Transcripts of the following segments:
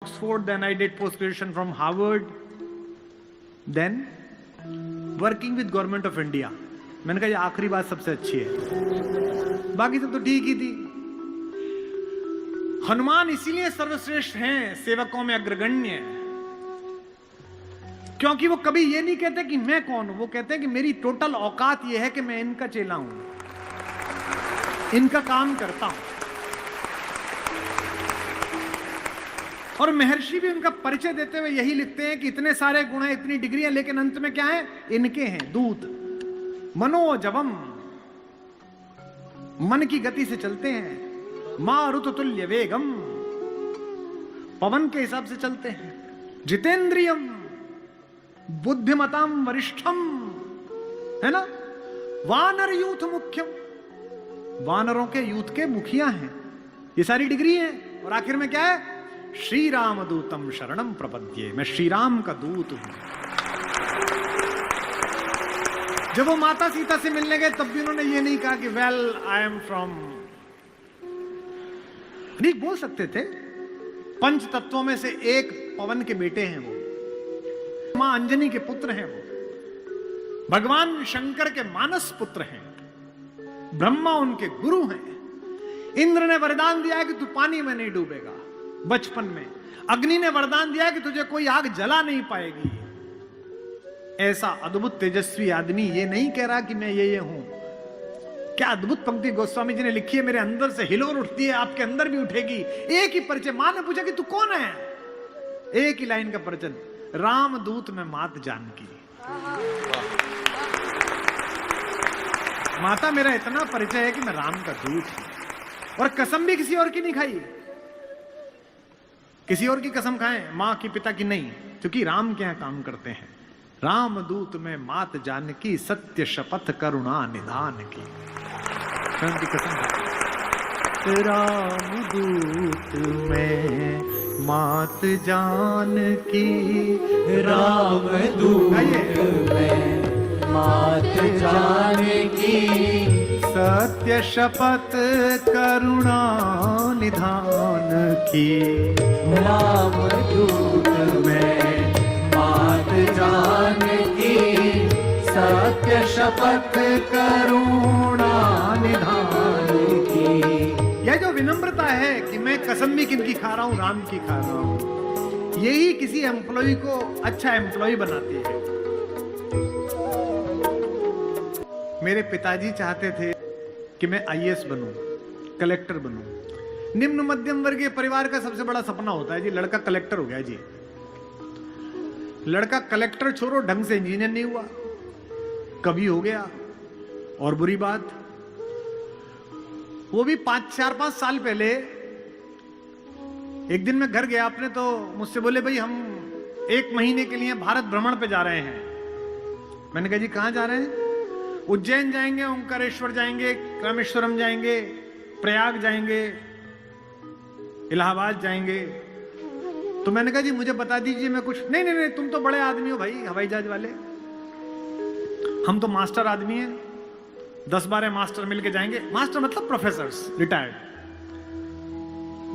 Oxford, then I did post graduation from Harvard, then working with Government of India. मैंने कहा ये आखिरी बात सबसे अच्छी है, बाकी सब तो ठीक ही थी। हनुमान इसीलिए सर्वश्रेष्ठ हैं, सेवकों में अग्रगण्य, क्योंकि वो कभी ये नहीं कहते कि मैं कौन हूं, वो कहते हैं कि मेरी टोटल औकात ये है कि मैं इनका चेला हूं, इनका काम करता हूं। और महर्षि भी उनका परिचय देते हुए यही लिखते हैं कि इतने सारे गुण हैं, इतनी डिग्रियां, लेकिन अंत में क्या है, इनके हैं दूत, मनोजवम, मन की गति से चलते हैं, मारुत तुल्य वेगम, पवन के हिसाब से चलते हैं, जितेंद्रियम, बुद्धिमताम वरिष्ठम, है ना, वानर यूथ मुख्यम, वानरों के यूथ के मुखिया हैं, ये सारी डिग्री है। और आखिर में क्या है, श्री राम दूतम शरणम प्रपद्ये, मैं श्री राम का दूत हूं। जब वो माता सीता से मिलने गए तब भी उन्होंने ये नहीं कहा कि वेल आई एम फ्रॉम, नहीं बोल सकते थे, पंच तत्वों में से एक पवन के बेटे हैं वो, मां अंजनी के पुत्र हैं वो, भगवान शंकर के मानस पुत्र हैं, ब्रह्मा उनके गुरु हैं, इंद्र ने वरदान दिया है कि तू पानी में नहीं डूबेगा बचपन में, अग्नि ने वरदान दिया कि तुझे कोई आग जला नहीं पाएगी। ऐसा अद्भुत तेजस्वी आदमी ये नहीं कह रहा कि मैं ये हूं। क्या अद्भुत पंक्ति गोस्वामी जी ने लिखी है, मेरे अंदर से हिलोर उठती है, आपके अंदर भी उठेगी। एक ही परिचय, मां ने पूछा कि तू कौन है, एक ही लाइन का परिचय, राम दूत में मात जानकी। माता मेरा इतना परिचय है कि मैं राम का दूत हूं, और कसम भी किसी और की नहीं खाई। किसी और की कसम खाएं, मां की पिता की नहीं, क्योंकि राम के यहां काम करते हैं। राम दूत में मात जानकी, सत्य शपथ करुणा निधान की, की कसम खाएं। राम दूत में मात जानकी, राम दूत में मात जानकी, सत्य शपथ करुणा निधान की। राम दूत में मात जानकी, सत्य शपथ करुणा निधान की। यह जो विनम्रता है कि मैं कसम भी किनकी खा रहा हूं, राम की खा रहा हूं, यही किसी एम्प्लॉय को अच्छा एम्प्लॉय बनाती है। मेरे पिताजी चाहते थे कि मैं आईएएस बनूं, कलेक्टर बनूं। निम्न मध्यम वर्गीय परिवार का सबसे बड़ा सपना होता है जी, लड़का कलेक्टर हो गया जी। लड़का कलेक्टर छोड़ो, ढंग से इंजीनियर नहीं हुआ, कभी हो गया। और बुरी बात, वो भी 4-5 साल पहले एक दिन मैं घर गया अपने, तो मुझसे बोले भाई हम 1 महीने के लिए भारत भ्रमण पे जा रहे हैं। मैंने कहा जी कहां जा रहे हैं? उज्जैन जाएंगे, ओंकारेश्वर जाएंगे, रामेश्वरम जाएंगे, प्रयाग जाएंगे, इलाहाबाद जाएंगे। तो मैंने कहा जी मुझे बता दीजिए, मैं कुछ नहीं नहीं नहीं, तुम तो बड़े आदमी हो भाई, हवाई जहाज वाले, हम तो मास्टर आदमी हैं, 10-12 मास्टर मिलके जाएंगे। मास्टर मतलब प्रोफेसर्स, रिटायर्ड।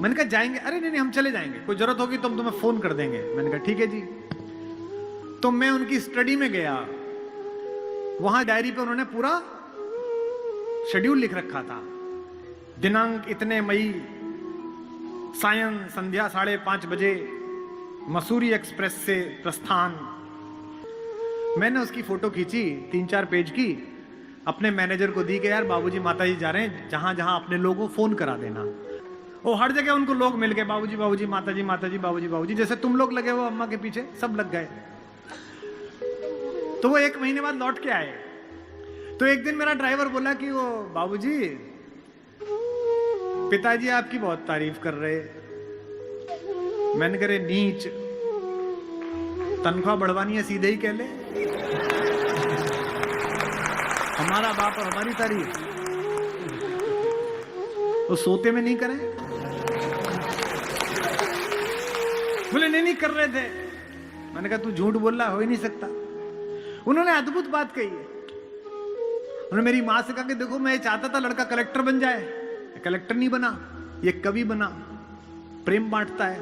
मैंने कहा जाएंगे, अरे नहीं नहीं हम चले जाएंगे, कोई जरूरत होगी तो हम तुम्हें फोन कर देंगे। मैंने कहा ठीक है जी। तो मैं उनकी स्टडी में गया, वहां डायरी पे उन्होंने पूरा शेड्यूल लिख रखा था, दिनांक इतने मई, सायं संध्या 5:30 बजे मसूरी एक्सप्रेस से प्रस्थान। मैंने उसकी फोटो खींची 3-4 पेज की, अपने मैनेजर को दी कि यार बाबूजी माताजी जा रहे हैं, जहां जहां अपने लोगों को फोन करा देना। वो हर जगह उनको लोग मिल गए, बाबूजी बाबूजी, माताजी माताजी, बाबूजी बाबूजी, जैसे तुम लोग लगे हो अम्मा के पीछे, सब लग गए। तो वो 1 महीने बाद लौट के आए। तो एक दिन मेरा ड्राइवर बोला कि वो बाबूजी पिताजी आपकी बहुत तारीफ कर रहे। मैंने कहा नीच, तनख्वाह बढ़वानी है सीधे ही कह ले, हमारा बाप और हमारी तारीफ वो सोते में नहीं करें। बोले नहीं कर रहे थे। मैंने कहा तू झूठ बोल रहा, हो ही नहीं सकता। उन्होंने अद्भुत बात कही है। उन्होंने मेरी मां से कहा कि देखो मैं चाहता था लड़का कलेक्टर बन जाए, कलेक्टर नहीं बना, ये कवि बना, प्रेम बांटता है।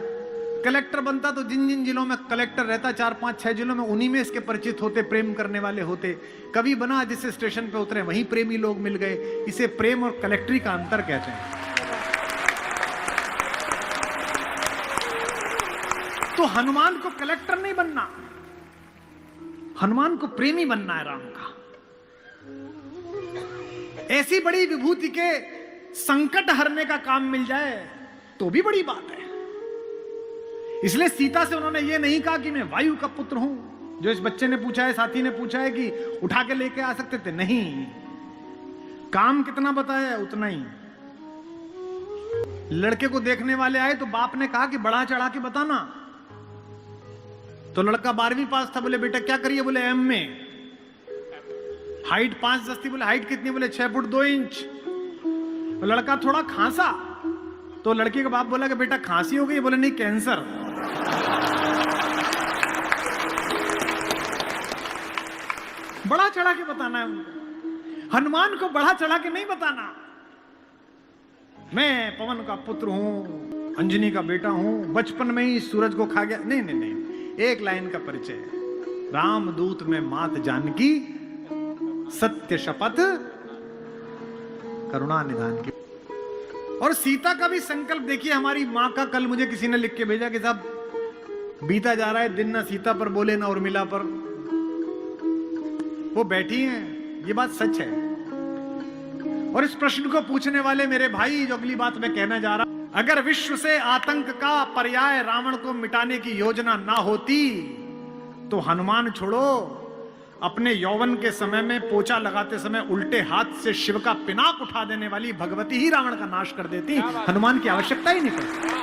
कलेक्टर बनता तो जिन जिन जिलों में कलेक्टर रहता, 4-5-6 जिलों में, उन्हीं में इसके परिचित होते, प्रेम करने वाले होते। कभी बना जिस स्टेशन पे उतरे वहीं प्रेमी लोग मिल गए। इसे प्रेम और कलेक्टरी का अंतर कहते हैं। तो हनुमान को कलेक्टर नहीं बनना, हनुमान को प्रेमी बनना है राम का। ऐसी बड़ी विभूति के संकट हरने का काम मिल जाए तो भी बड़ी बात है। इसलिए सीता से उन्होंने ये नहीं कहा कि मैं वायु का पुत्र हूं, जो इस बच्चे ने पूछा है, साथी ने पूछा है कि उठा के लेके आ सकते थे। नहीं, काम कितना बताया उतना ही। लड़के को देखने वाले आए तो बाप ने कहा कि बढ़ा चढ़ा के बताना। तो लड़का 12वीं पास था। बोले बेटा क्या करिए? बोले एम में। हाइट 5 थी। बोले हाइट कितनी? बोले 6 फुट 2 इंच। लड़का थोड़ा खांसा तो लड़की का बाप बोला कि बेटा खांसी हो गई? बोले नहीं, कैंसर। बढ़ा चढ़ा के बताना है उनको। हनुमान को बढ़ा चढ़ा के नहीं बताना। मैं पवन का पुत्र हूं, अंजनी का बेटा हूं, बचपन में ही सूरज को खा गया। नहीं नहीं नहीं, एक लाइन का परिचय है। रामदूत में मात जानकी, सत्य शपथ करुणा निधान की। और सीता का भी संकल्प देखिए। हमारी मां का कल मुझे किसी ने लिख के भेजा कि साहब बीता जा रहा है दिन, ना सीता पर बोले ना उर्मिला पर। वो बैठी हैं, ये बात सच है। और इस प्रश्न को पूछने वाले मेरे भाई, जो अगली बात मैं कहना जा रहा, अगर विश्व से आतंक का पर्याय रावण को मिटाने की योजना ना होती तो हनुमान छोड़ो, अपने यौवन के समय में पोछा लगाते समय उल्टे हाथ से शिव का पिनाक उठा देने वाली भगवती ही रावण का नाश कर देती। हनुमान की आवश्यकता ही नहीं पड़ती।